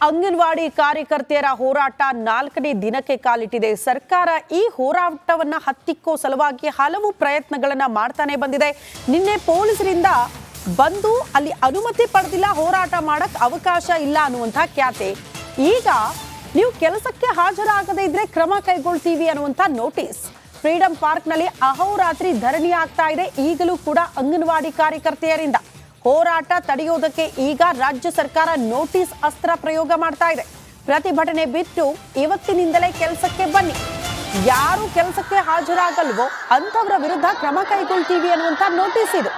ಅಂಗನವಾಡಿ ಕಾರ್ಯಕರ್ತೆಯರ ಹೋರಾಟ 4ನೇ ದಿನಕ್ಕೆ ಕಾಲಿಟ್ಟಿದೆ. ಸರ್ಕಾರ ಈ ಹೋರಾಟವನ್ನ ಹತ್ತಿಕ್ಕೋ ಸಲುವಾಗಿ ಹಲವು ಪ್ರಯತ್ನಗಳನ್ನ ಮಾಡ್ತಾನೆ ಬಂದಿದೆ. ನಿನ್ನೆ ಪೊಲೀಸರಿಂದ ಬಂದು ಅಲ್ಲಿ ಅನುಮತಿ ಪಡೆದಿಲ್ಲ, ಹೋರಾಟ ಮಾಡಕ್ ಅವಕಾಶ ಇಲ್ಲ ಅನ್ನುವಂತ ಖ್ಯಾತೆ. ಈಗ ನೀವು ಕೆಲಸಕ್ಕೆ ಹಾಜರಾಗದೇ ಇದ್ರೆ ಕ್ರಮ ಕೈಗೊಳ್ತೀವಿ ಅನ್ನುವಂತ ನೋಟಿಸ್. ಫ್ರೀಡಂ ಪಾರ್ಕ್ ನಲ್ಲಿ ಅಹೋರಾತ್ರಿ ಧರಣಿ ಆಗ್ತಾ ಇದೆ. ಈಗಲೂ ಕೂಡ ಅಂಗನವಾಡಿ ಕಾರ್ಯಕರ್ತೆಯರಿಂದ ಹೋರಾಟ ತಡೆಯೋದಕ್ಕೆ ಈಗ ರಾಜ್ಯ ಸರ್ಕಾರ ನೋಟಿಸ್ ಅಸ್ತ್ರ ಪ್ರಯೋಗ ಮಾಡ್ತಾ ಇದೆ. ಪ್ರತಿಭಟನೆ ಬಿಟ್ಟು ಇವತ್ತಿನಿಂದಲೇ ಕೆಲಸಕ್ಕೆ ಬನ್ನಿ, ಯಾರು ಕೆಲಸಕ್ಕೆ ಹಾಜರಾಗಲ್ವೋ ಅಂತವರ ವಿರುದ್ಧ ಕ್ರಮ ಕೈಗೊಳ್ತೀವಿ ಅನ್ನುವಂತ ನೋಟಿಸ್ ಇದು.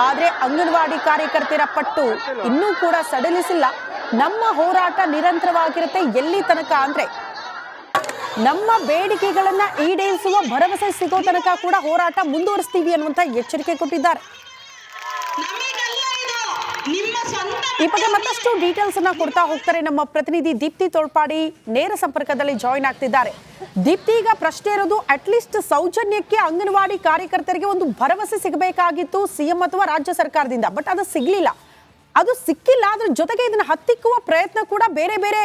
ಆದ್ರೆ ಅಂಗನವಾಡಿ ಕಾರ್ಯಕರ್ತೆಯರ ಪಟ್ಟು ಇನ್ನೂ ಕೂಡ ಸಡಿಲಿಸಿಲ್ಲ. ನಮ್ಮ ಹೋರಾಟ ನಿರಂತರವಾಗಿರುತ್ತೆ. ಎಲ್ಲಿ ತನಕ ಅಂದ್ರೆ ನಮ್ಮ ಬೇಡಿಕೆಗಳನ್ನ ಈಡೇರಿಸುವ ಭರವಸೆ ಸಿಗೋ ತನಕ ಕೂಡ ಹೋರಾಟ ಮುಂದುವರಿಸ್ತೀವಿ ಅನ್ನುವಂತ ಎಚ್ಚರಿಕೆ ಕೊಟ್ಟಿದ್ದಾರೆ. ಈ ಬಗ್ಗೆ ಮತ್ತಷ್ಟು ಡೀಟೇಲ್ಸ್ ಅನ್ನ ಕೊಡ್ತಾ ಹೋಗ್ತಾರೆ ನಮ್ಮ ಪ್ರತಿನಿಧಿ ದೀಪ್ತಿ ತೋಳ್ಪಾಡಿ ನೇರ ಸಂಪರ್ಕದಲ್ಲಿ ಜಾಯಿನ್ ಆಗ್ತಿದ್ದಾರೆ. ದೀಪ್ತಿ, ಈಗ ಪ್ರಶ್ನೆ ಇರೋದು ಅಟ್ಲೀಸ್ಟ್ ಸೌಜನ್ಯಕ್ಕೆ ಅಂಗನವಾಡಿ ಕಾರ್ಯಕರ್ತರಿಗೆ ಒಂದು ಭರವಸೆ ಸಿಗಬೇಕಾಗಿತ್ತು ಸಿಎಂ ಅಥವಾ ರಾಜ್ಯ ಸರ್ಕಾರದಿಂದ, ಬಟ್ ಅದು ಸಿಗ್ಲಿಲ್ಲ, ಅದು ಸಿಕ್ಕಿಲ್ಲ. ಅದ್ರ ಜೊತೆಗೆ ಇದನ್ನ ಹತ್ತಿಕ್ಕುವ ಪ್ರಯತ್ನ ಕೂಡ ಬೇರೆ ಬೇರೆ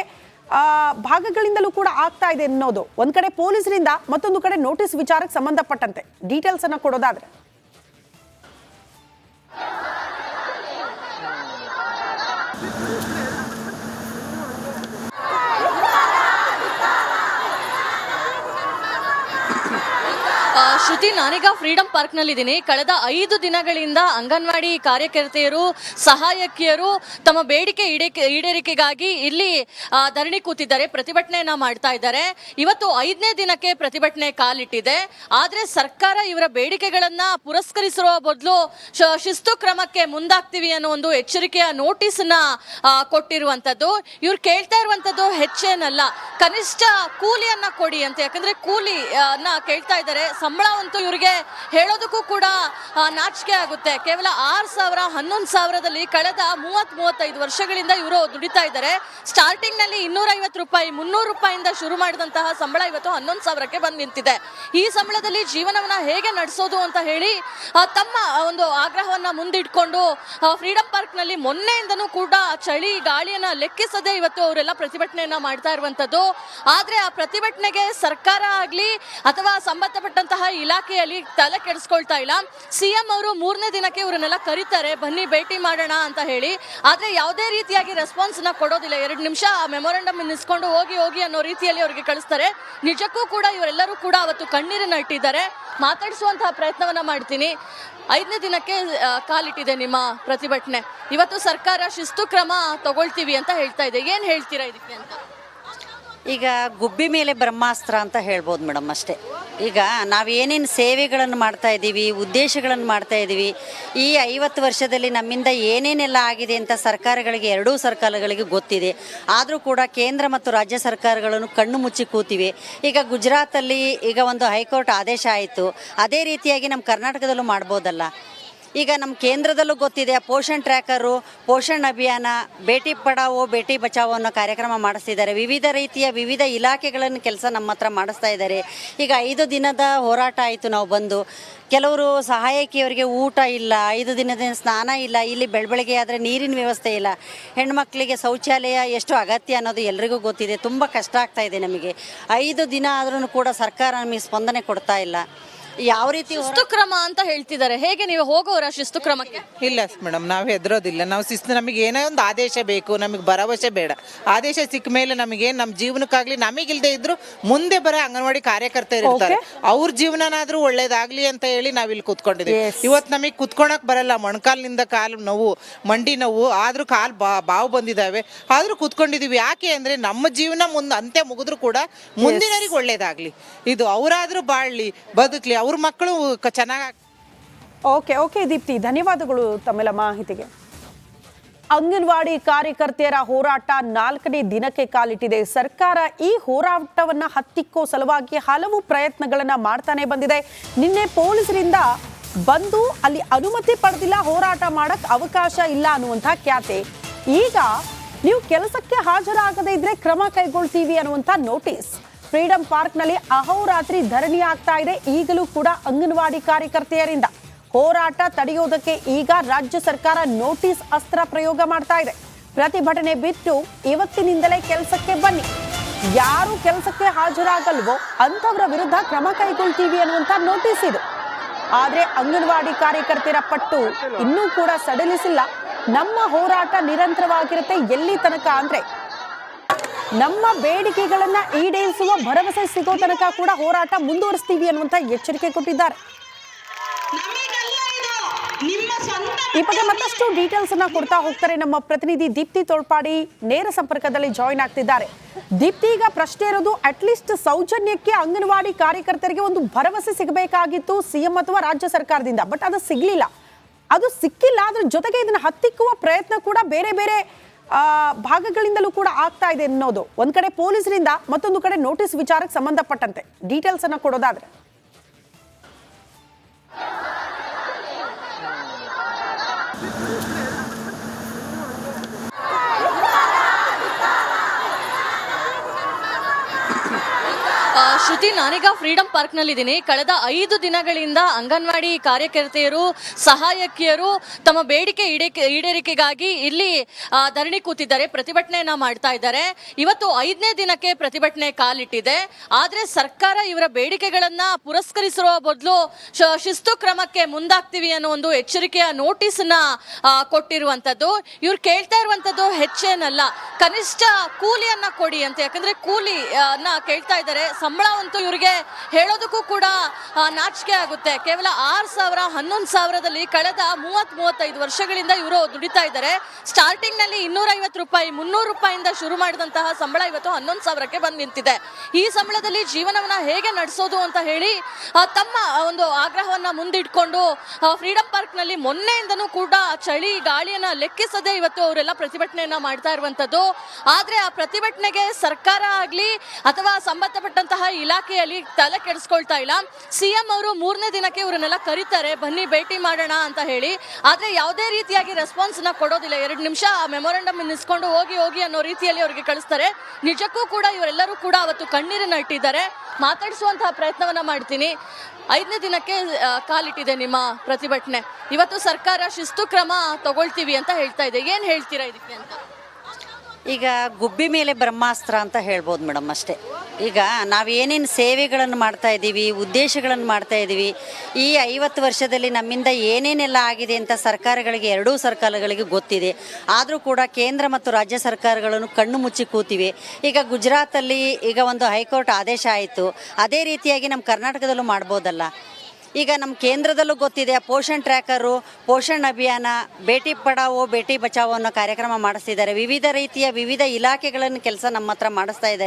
ಭಾಗಗಳಿಂದಲೂ ಕೂಡ ಆಗ್ತಾ ಇದೆ ಅನ್ನೋದು ಒಂದ್ ಕಡೆ ಪೊಲೀಸರಿಂದ, ಮತ್ತೊಂದು ಕಡೆ ನೋಟಿಸ್ ವಿಚಾರಕ್ಕೆ ಸಂಬಂಧಪಟ್ಟಂತೆ ಡೀಟೇಲ್ಸ್ ಅನ್ನ ಕೊಡೋದಾದ್ರೆ. ಶ್ರುತಿ, ನಾನೀಗ ಫ್ರೀಡಂ ಪಾರ್ಕ್ ನಲ್ಲಿ ಇದ್ದೀನಿ. ಕಳೆದ 5 ದಿನಗಳಿಂದ ಅಂಗನವಾಡಿ ಕಾರ್ಯಕರ್ತೆಯರು, ಸಹಾಯಕಿಯರು ತಮ್ಮ ಬೇಡಿಕೆ ಈಡೇರಿಕೆಗಾಗಿ ಇಲ್ಲಿ ಧರಣಿ ಕೂತಿದ್ದಾರೆ, ಪ್ರತಿಭಟನೆಯನ್ನ ಮಾಡ್ತಾ ಇದ್ದಾರೆ. ಇವತ್ತು 5ನೇ ದಿನಕ್ಕೆ ಪ್ರತಿಭಟನೆ ಕಾಲಿಟ್ಟಿದೆ. ಆದ್ರೆ ಸರ್ಕಾರ ಇವರ ಬೇಡಿಕೆಗಳನ್ನ ಪುರಸ್ಕರಿಸಿರುವ ಬದಲು ಶಿಸ್ತು ಕ್ರಮಕ್ಕೆ ಮುಂದಾಗ್ತೀವಿ ಅನ್ನೋ ಒಂದು ಎಚ್ಚರಿಕೆಯ ನೋಟಿಸ್ ನ ಕೊಟ್ಟಿರುವಂತದ್ದು. ಇವ್ರು ಕೇಳ್ತಾ ಇರುವಂತದ್ದು ಹೆಚ್ಚೇನಲ್ಲ, ಕನಿಷ್ಠ ಕೂಲಿಯನ್ನ ಕೊಡಿ ಅಂತ. ಯಾಕಂದ್ರೆ ಕೂಲಿಯನ್ನ ಕೇಳ್ತಾ ಇದ್ದಾರೆ. ಸಂಬಳವಂತೂ ಇವರಿಗೆ ಹೇಳೋದಕ್ಕೂ ಕೂಡ ನಾಚಿಕೆ ಆಗುತ್ತೆ. ಕೇವಲ 6,000 11,000ದಲ್ಲಿ ಕಳೆದ 30-35 ವರ್ಷಗಳಿಂದ ಇವರು ದುಡಿತಾ ಇದ್ದಾರೆ. ಸ್ಟಾರ್ಟಿಂಗ್ ನಲ್ಲಿ 250 ರೂಪಾಯಿ 300 ರೂಪಾಯಿಂದ ಶುರು ಮಾಡಿದಂತಹ ಸಂಬಳ ಇವತ್ತು 11,000ಕ್ಕೆ ಬಂದು ನಿಂತಿದೆ. ಈ ಸಂಬಳದಲ್ಲಿ ಜೀವನವನ್ನ ಹೇಗೆ ನಡೆಸೋದು ಅಂತ ಹೇಳಿ ತಮ್ಮ ಒಂದು ಆಗ್ರಹವನ್ನ ಮುಂದಿಟ್ಕೊಂಡು ಫ್ರೀಡಂ ಪಾರ್ಕ್ ನಲ್ಲಿ ಮೊನ್ನೆಯಿಂದನೂ ಕೂಡ ಚಳಿ ಗಾಳಿಯನ್ನ ಲೆಕ್ಕಿಸದೆ ಇವತ್ತು ಅವರೆಲ್ಲ ಪ್ರತಿಭಟನೆಯನ್ನ ಮಾಡ್ತಾ ಇರುವಂತದ್ದು. ಆದ್ರೆ ಆ ಪ್ರತಿಭಟನೆಗೆ ಸರ್ಕಾರ ಆಗ್ಲಿ ಅಥವಾ ಸಂಬಂಧಪಟ್ಟಂತಹ ಇಲಾಖೆಯಲ್ಲಿ ತಲೆ ಕೆಡಿಸ್ಕೊಳ್ತಾ ಇಲ್ಲ. ಸಿಎಂ ಅವರು 3ನೇ ದಿನಕ್ಕೆ ಇವರನ್ನೆಲ್ಲ ಕರೀತಾರೆ, ಬನ್ನಿ ಭೇಟಿ ಮಾಡೋಣ ಅಂತ ಹೇಳಿ. ಆದ್ರೆ ಯಾವುದೇ ರೀತಿಯಾಗಿ ರೆಸ್ಪಾನ್ಸ್ ನ ಕೊಡೋದಿಲ್ಲ. 2 ನಿಮಿಷ ಮೆಮೊರಂಡಮ್ ನಿಲ್ಸ್ಕೊಂಡು ಹೋಗಿ ಅನ್ನೋ ರೀತಿಯಲ್ಲಿ ಅವರಿಗೆ ಕಳಿಸ್ತಾರೆ. ನಿಜಕ್ಕೂ ಕೂಡ ಇವರೆಲ್ಲರೂ ಕೂಡ ಅವತ್ತು ಕಣ್ಣೀರನ್ನ ಇಟ್ಟಿದ್ದಾರೆ. ಮಾತಾಡಿಸುವಂತಹ ಪ್ರಯತ್ನವನ್ನ ಮಾಡ್ತೀನಿ. 5ನೇ ದಿನಕ್ಕೆ ಕಾಲಿಟ್ಟಿದೆ ನಿಮ್ಮ ಪ್ರತಿಭಟನೆ. ಇವತ್ತು ಸರ್ಕಾರ ಶಿಸ್ತು ಕ್ರಮ ತಗೊಳ್ತೀವಿ ಅಂತ ಹೇಳ್ತಾ ಇದೆ. ಏನ್ ಹೇಳ್ತೀರಾ ಇದಕ್ಕೆ ಅಂತ? ಈಗ ಗುಬ್ಬಿ ಮೇಲೆ ಬ್ರಹ್ಮಾಸ್ತ್ರ ಅಂತ ಹೇಳ್ಬೋದು ಮೇಡಮ್, ಅಷ್ಟೇ. ಈಗ ನಾವೇನೇನು ಸೇವೆಗಳನ್ನು ಮಾಡ್ತಾ ಇದ್ದೀವಿ, ಉದ್ದೇಶಗಳನ್ನು ಮಾಡ್ತಾ ಇದ್ದೀವಿ, ಈ 50 ವರ್ಷದಲ್ಲಿ ನಮ್ಮಿಂದ ಏನೇನೆಲ್ಲ ಆಗಿದೆ ಅಂತ ಸರ್ಕಾರಗಳಿಗೆ, ಎರಡೂ ಸರ್ಕಾರಗಳಿಗೆ ಗೊತ್ತಿದೆ. ಆದರೂ ಕೂಡ ಕೇಂದ್ರ ಮತ್ತು ರಾಜ್ಯ ಸರ್ಕಾರಗಳನ್ನು ಕಣ್ಣು ಮುಚ್ಚಿ ಕೂತಿವೆ. ಈಗ ಗುಜರಾತಲ್ಲಿ ಈಗ ಒಂದು ಹೈಕೋರ್ಟ್ ಆದೇಶ ಆಯಿತು, ಅದೇ ರೀತಿಯಾಗಿ ನಮ್ಮ ಕರ್ನಾಟಕದಲ್ಲೂ ಮಾಡ್ಬೋದಲ್ಲ. ಈಗ ನಮ್ಮ ಕೇಂದ್ರದಲ್ಲೂ ಗೊತ್ತಿದೆ, ಪೋಷಣ್ ಟ್ರ್ಯಾಕರು, ಪೋಷಣ್ ಅಭಿಯಾನ, ಬೇಟಿ ಪಡಾವೋ ಬೇಟಿ ಬಚಾವೋ ಅನ್ನೋ ಕಾರ್ಯಕ್ರಮ ಮಾಡಿಸ್ತಿದ್ದಾರೆ. ವಿವಿಧ ರೀತಿಯ ವಿವಿಧ ಇಲಾಖೆಗಳನ್ನು ಕೆಲಸ ನಮ್ಮ ಹತ್ರ ಮಾಡಿಸ್ತಾ ಇದ್ದಾರೆ. ಈಗ 5 ದಿನದ ಹೋರಾಟ ಆಯಿತು. ನಾವು ಬಂದು ಕೆಲವರು ಸಹಾಯಕಿಯವರಿಗೆ ಊಟ ಇಲ್ಲ, 5 ದಿನದ ಸ್ನಾನ ಇಲ್ಲ, ಇಲ್ಲಿ ಬೆಳಬೆಳಗ್ಗೆ ಆದರೆ ನೀರಿನ ವ್ಯವಸ್ಥೆ ಇಲ್ಲ, ಹೆಣ್ಮಕ್ಳಿಗೆ ಶೌಚಾಲಯ ಎಷ್ಟು ಅಗತ್ಯ ಅನ್ನೋದು ಎಲ್ರಿಗೂ ಗೊತ್ತಿದೆ. ತುಂಬ ಕಷ್ಟ ಆಗ್ತಾ ಇದೆ ನಮಗೆ. 5 ದಿನ ಆದ್ರೂ ಕೂಡ ಸರ್ಕಾರ ನಮಗೆ ಸ್ಪಂದನೆ ಕೊಡ್ತಾ ಇಲ್ಲ. ಯಾವ ರೀತಿ ಶಿಸ್ತು ಕ್ರಮ ಅಂತ ಹೇಳ್ತಿದ್ದಾರೆ. ಹೇಗೆ ನೀವು ಹೋಗೋರ ಶಿಸ್ತು ಕ್ರಮಕ್ಕೆ? ಇಲ್ಲ ಮೇಡಮ್, ನಾವು ಹೆದರೋದಿಲ್ಲ. ನಾವು ಶಿಸ್ತು, ನಮಗೆ ಏನೋ ಒಂದು ಆದೇಶ ಬೇಕು, ನಮಗೆ ಭರವಸೆ ಬೇಡ. ಆದೇಶ ಸಿಕ್ಕ ಮೇಲೆ ನಮಗೆ ನಮ್ಮ ಜೀವನಕ್ಕಾಗ್ಲಿ, ನಮಗಿಲ್ದೇ ಇದ್ರು ಮುಂದೆ ಬರೋ ಅಂಗನವಾಡಿ ಕಾರ್ಯಕರ್ತ ಇರ್ತಾರೆ, ಅವ್ರ ಜೀವನನಾದ್ರೂ ಒಳ್ಳೇದಾಗ್ಲಿ ಅಂತ ಹೇಳಿ ನಾವಿಲ್ಲಿ ಕುತ್ಕೊಂಡಿದ್ದೀವಿ. ಇವತ್ತು ನಮಗೆ ಕುತ್ಕೊಳಕ್ ಬರಲ್ಲ, ಮೊಣಕಾಲಿನಿಂದ ಕಾಲು ನೋವು, ಮಂಡಿ ನೋವು, ಆದ್ರೂ ಕಾಲು ಬಾವು ಬಂದಿದ್ದಾವೆ, ಆದ್ರೂ ಕುತ್ಕೊಂಡಿದೀವಿ. ಯಾಕೆ ಅಂದ್ರೆ ನಮ್ಮ ಜೀವನ ಮುಂದೆ ಅಂತ್ಯ ಮುಗಿದ್ರು ಕೂಡ ಮುಂದಿನವರಿಗೆ ಒಳ್ಳೇದಾಗ್ಲಿ, ಇದು ಅವರಾದ್ರೂ ಬಾಳ್ಲಿ, ಬದುಕ್ಲಿ, ಅವ್ರ ಮಕ್ಕಳು ಚೆನ್ನಾಗಿ. ಓಕೆ ದೀಪ್ತಿ, ಧನ್ಯವಾದಗಳು ತಮ್ಮೆಲ್ಲ ಮಾಹಿತಿಗೆ. ಅಂಗನವಾಡಿ ಕಾರ್ಯಕರ್ತೆಯರ ಹೋರಾಟ 4ನೇ ದಿನಕ್ಕೆ ಕಾಲಿಟ್ಟಿದೆ. ಸರ್ಕಾರ ಈ ಹೋರಾಟವನ್ನ ಹತ್ತಿಕ್ಕೋ ಸಲುವಾಗಿ ಹಲವು ಪ್ರಯತ್ನಗಳನ್ನ ಮಾಡ್ತಾನೆ ಬಂದಿದೆ. ನಿನ್ನೆ ಪೊಲೀಸರಿಂದ ಬಂದು ಅಲ್ಲಿ ಅನುಮತಿ ಪಡೆದಿಲ್ಲ, ಹೋರಾಟ ಮಾಡಕ್ ಅವಕಾಶ ಇಲ್ಲ ಅನ್ನುವಂತ ಖ್ಯಾತೆ. ಈಗ ನೀವು ಕೆಲಸಕ್ಕೆ ಹಾಜರಾಗದೇ ಇದ್ರೆ ಕ್ರಮ ಕೈಗೊಳ್ತೀವಿ ಅನ್ನುವಂತ ನೋಟಿಸ್. ಫ್ರೀಡಂ ಪಾರ್ಕ್ ನಲ್ಲಿ ಅಹೋರಾತ್ರಿ ಧರಣಿ ಆಗ್ತಾ ಇದೆ. ಈಗಲೂ ಕೂಡ ಅಂಗನವಾಡಿ ಕಾರ್ಯಕರ್ತೆಯರಿಂದ ಹೋರಾಟ ತಡೆಯೋದಕ್ಕೆ ಈಗ ರಾಜ್ಯ ಸರ್ಕಾರ ನೋಟಿಸ್ ಅಸ್ತ್ರ ಪ್ರಯೋಗ ಮಾಡ್ತಾ ಇದೆ. ಪ್ರತಿಭಟನೆ ಬಿಟ್ಟು ಇವತ್ತಿನಿಂದಲೇ ಕೆಲಸಕ್ಕೆ ಬನ್ನಿ. ಯಾರು ಕೆಲಸಕ್ಕೆ ಹಾಜರಾಗಲ್ವೋ ಅಂಥವರ ವಿರುದ್ಧ ಕ್ರಮ ಕೈಗೊಳ್ತೀವಿ ಅನ್ನುವಂಥ ನೋಟಿಸ್ ಇದು. ಆದರೆ ಅಂಗನವಾಡಿ ಕಾರ್ಯಕರ್ತೆಯರ ಪಟ್ಟು ಇನ್ನೂ ಕೂಡ ಸಡಿಲಿಸಿಲ್ಲ. ನಮ್ಮ ಹೋರಾಟ ನಿರಂತರವಾಗಿರುತ್ತೆ. ಎಲ್ಲಿ ತನಕ ಅಂದ್ರೆ ನಮ್ಮ ಬೇಡಿಕೆಗಳನ್ನ ಈಡೇರಿಸುವ ಭರವಸೆ ಸಿಗೋ ತನಕ ಕೂಡ ಹೋರಾಟ ಮುಂದುವರಿಸ್ತೀವಿ ಅನ್ನುವಂಥ ಎಚ್ಚರಿಕೆ ಕೊಟ್ಟಿದ್ದಾರೆ. ಈ ಬಗ್ಗೆ ಮತ್ತಷ್ಟು ಡೀಟೇಲ್ಸ್ ಅನ್ನ ಕೊಡ್ತಾ ಹೋಗ್ತಾರೆ ನಮ್ಮ ಪ್ರತಿನಿಧಿ ದೀಪ್ತಿ ತೋಳ್ಪಾಡಿ ನೇರ ಸಂಪರ್ಕದಲ್ಲಿ ಜಾಯಿನ್ ಆಗ್ತಿದ್ದಾರೆ. ದೀಪ್ತಿ, ಈಗ ಪ್ರಶ್ನೆ ಇರೋದು ಅಟ್ಲೀಸ್ಟ್ ಸೌಜನ್ಯಕ್ಕೆ ಅಂಗನವಾಡಿ ಕಾರ್ಯಕರ್ತರಿಗೆ ಒಂದು ಭರವಸೆ ಸಿಗಬೇಕಾಗಿತ್ತು ಸಿಎಂ ಅಥವಾ ರಾಜ್ಯ ಸರ್ಕಾರದಿಂದ, ಬಟ್ ಅದು ಸಿಗ್ಲಿಲ್ಲ. ಅದು ಸಿಕ್ಕಿಲ್ಲ. ಅದ್ರ ಜೊತೆಗೆ ಇದನ್ನ ಹತ್ತಿಕ್ಕುವ ಪ್ರಯತ್ನ ಕೂಡ ಬೇರೆ ಬೇರೆ ಭಾಗಗಳಿಂದಲೂ ಕೂಡ ಆಗ್ತಾ ಇದೆ ಅನ್ನೋದು ಒಂದ್ ಕಡೆ ಪೊಲೀಸರಿಂದ, ಮತ್ತೊಂದು ಕಡೆ ನೋಟಿಸ್ ವಿಚಾರಕ್ಕೆ ಸಂಬಂಧಪಟ್ಟಂತೆ ಡೀಟೇಲ್ಸ್ ಅನ್ನ ಕೊಡೋದಾದ್ರೆ. ಶ್ರುತಿ, ನಾನೀಗ ಫ್ರೀಡಂ ಪಾರ್ಕ್ ನಲ್ಲಿ ಇದ್ದೀನಿ. ಕಳೆದ 5 ದಿನಗಳಿಂದ ಅಂಗನವಾಡಿ ಕಾರ್ಯಕರ್ತೆಯರು, ಸಹಾಯಕಿಯರು ತಮ್ಮ ಬೇಡಿಕೆ ಈಡೇರಿಕೆಗಾಗಿ ಇಲ್ಲಿ ಧರಣಿ ಕೂತಿದ್ದಾರೆ, ಪ್ರತಿಭಟನೆಯನ್ನ ಮಾಡ್ತಾ ಇದ್ದಾರೆ. ಇವತ್ತು 5ನೇ ದಿನಕ್ಕೆ ಪ್ರತಿಭಟನೆ ಕಾಲಿಟ್ಟಿದೆ. ಆದ್ರೆ ಸರ್ಕಾರ ಇವರ ಬೇಡಿಕೆಗಳನ್ನ ಪುರಸ್ಕರಿಸಿರುವ ಬದಲು ಶಿಸ್ತು ಕ್ರಮಕ್ಕೆ ಮುಂದಾಗ್ತೀವಿ ಅನ್ನೋ ಒಂದು ಎಚ್ಚರಿಕೆಯ ನೋಟಿಸ್ ನ ಕೊಟ್ಟಿರುವಂತದ್ದು. ಇವ್ರು ಕೇಳ್ತಾ ಇರುವಂತದ್ದು ಹೆಚ್ಚೇನಲ್ಲ, ಕನಿಷ್ಠ ಕೂಲಿಯನ್ನ ಕೊಡಿ ಅಂತ. ಯಾಕಂದ್ರೆ ಕೂಲಿಯನ್ನ ಕೇಳ್ತಾ ಇದ್ದಾರೆ. ಸಂಬಳವಂತೂ ಇವರಿಗೆ ಹೇಳೋದಕ್ಕೂ ಕೂಡ ನಾಚಿಕೆ ಆಗುತ್ತೆ. ಕೇವಲ 6,000 11,000ದಲ್ಲಿ ಕಳೆದ 30-35 ವರ್ಷಗಳಿಂದ ಇವರು ದುಡಿತಾ ಇದ್ದಾರೆ. ಸ್ಟಾರ್ಟಿಂಗ್ ನಲ್ಲಿ 250 ರೂಪಾಯಿ 300 ರೂಪಾಯಿಂದ ಶುರು ಮಾಡಿದಂತಹ ಸಂಬಳ ಇವತ್ತು 11,000ಕ್ಕೆ ಬಂದು ನಿಂತಿದೆ. ಈ ಸಂಬಳದಲ್ಲಿ ಜೀವನವನ್ನ ಹೇಗೆ ನಡೆಸೋದು ಅಂತ ಹೇಳಿ ತಮ್ಮ ಒಂದು ಆಗ್ರಹವನ್ನ ಮುಂದಿಟ್ಕೊಂಡು ಫ್ರೀಡಂ ಪಾರ್ಕ್ ನಲ್ಲಿ ಮೊನ್ನೆಯಿಂದನೂ ಕೂಡ ಚಳಿ ಗಾಳಿಯನ್ನ ಲೆಕ್ಕಿಸದೆ ಇವತ್ತು ಅವರೆಲ್ಲ ಪ್ರತಿಭಟನೆಯನ್ನ ಮಾಡ್ತಾ ಇರುವಂತದ್ದು. ಆದ್ರೆ ಆ ಪ್ರತಿಭಟನೆಗೆ ಸರ್ಕಾರ ಆಗ್ಲಿ ಅಥವಾ ಸಂಬಂಧಪಟ್ಟಂತಹ ಇಲಾಖೆಯಲ್ಲಿ ತಲೆ ಕೆಡಿಸ್ಕೊಳ್ತಾ ಇಲ್ಲ. ಸಿಎಂ ಅವರು 3ನೇ ದಿನಕ್ಕೆ ಇವರನ್ನೆಲ್ಲ ಕರೀತಾರೆ, ಬನ್ನಿ ಭೇಟಿ ಮಾಡೋಣ ಅಂತ ಹೇಳಿ. ಆದ್ರೆ ಯಾವುದೇ ರೀತಿಯಾಗಿ ರೆಸ್ಪಾನ್ಸ್ ನ ಕೊಡೋದಿಲ್ಲ. 2 ನಿಮಿಷ ಮೆಮೊರಂಡಮ್ ನಿಲ್ಸ್ಕೊಂಡು ಹೋಗಿ ಅನ್ನೋ ರೀತಿಯಲ್ಲಿ ಅವರಿಗೆ ಕಳಿಸ್ತಾರೆ. ನಿಜಕ್ಕೂ ಕೂಡ ಇವರೆಲ್ಲರೂ ಕೂಡ ಅವತ್ತು ಕಣ್ಣೀರನ್ನ ಇಟ್ಟಿದ್ದಾರೆ. ಮಾತಾಡಿಸುವಂತಹ ಪ್ರಯತ್ನವನ್ನ ಮಾಡ್ತೀನಿ. 5ನೇ ದಿನಕ್ಕೆ ಕಾಲಿಟ್ಟಿದೆ ನಿಮ್ಮ ಪ್ರತಿಭಟನೆ. ಇವತ್ತು ಸರ್ಕಾರ ಶಿಸ್ತು ಕ್ರಮ ತಗೊಳ್ತೀವಿ ಅಂತ ಹೇಳ್ತಾ ಇದೆ. ಏನ್ ಹೇಳ್ತೀರಾ ಇದಕ್ಕೆ ಅಂತ? ಈಗ ಗುಬ್ಬಿ ಮೇಲೆ ಬ್ರಹ್ಮಾಸ್ತ್ರ ಅಂತ ಹೇಳ್ಬೋದು ಮೇಡಮ್ ಅಷ್ಟೇ. ಈಗ ನಾವೇನೇನು ಸೇವೆಗಳನ್ನು ಮಾಡ್ತಾ ಇದ್ದೀವಿ, ಉದ್ದೇಶಗಳನ್ನು ಮಾಡ್ತಾ ಇದ್ದೀವಿ, ಈ 50 ವರ್ಷದಲ್ಲಿ ನಮ್ಮಿಂದ ಏನೇನೆಲ್ಲ ಆಗಿದೆ ಅಂತ ಸರ್ಕಾರಗಳಿಗೆ, ಎರಡೂ ಸರ್ಕಾರಗಳಿಗೆ ಗೊತ್ತಿದೆ. ಆದರೂ ಕೂಡ ಕೇಂದ್ರ ಮತ್ತು ರಾಜ್ಯ ಸರ್ಕಾರಗಳನ್ನು ಕಣ್ಣು ಮುಚ್ಚಿ ಕೂತಿವೆ. ಈಗ ಗುಜರಾತಲ್ಲಿ ಈಗ ಒಂದು ಹೈಕೋರ್ಟ್ ಆದೇಶ ಆಯಿತು. ಅದೇ ರೀತಿಯಾಗಿ ನಮ್ಮ ಕರ್ನಾಟಕದಲ್ಲೂ ಮಾಡ್ಬೋದಲ್ಲ. ಈಗ ನಮ್ಮ ಕೇಂದ್ರದಲ್ಲೂ ಗೊತ್ತಿದೆ, ಪೋಷಣ್ ಟ್ರ್ಯಾಕರು, ಪೋಷಣ್ ಅಭಿಯಾನ, ಬೇಟಿ ಪಡಾವೋ ಬೇಟಿ ಬಚಾವೋ ಅನ್ನೋ ಕಾರ್ಯಕ್ರಮ ಮಾಡಿಸ್ತಿದ್ದಾರೆ. ವಿವಿಧ ರೀತಿಯ ವಿವಿಧ ಇಲಾಖೆಗಳನ್ನು ಕೆಲಸ ನಮ್ಮ ಹತ್ರ ಮಾಡಿಸ್ತಾ ಇದ್ದಾರೆ.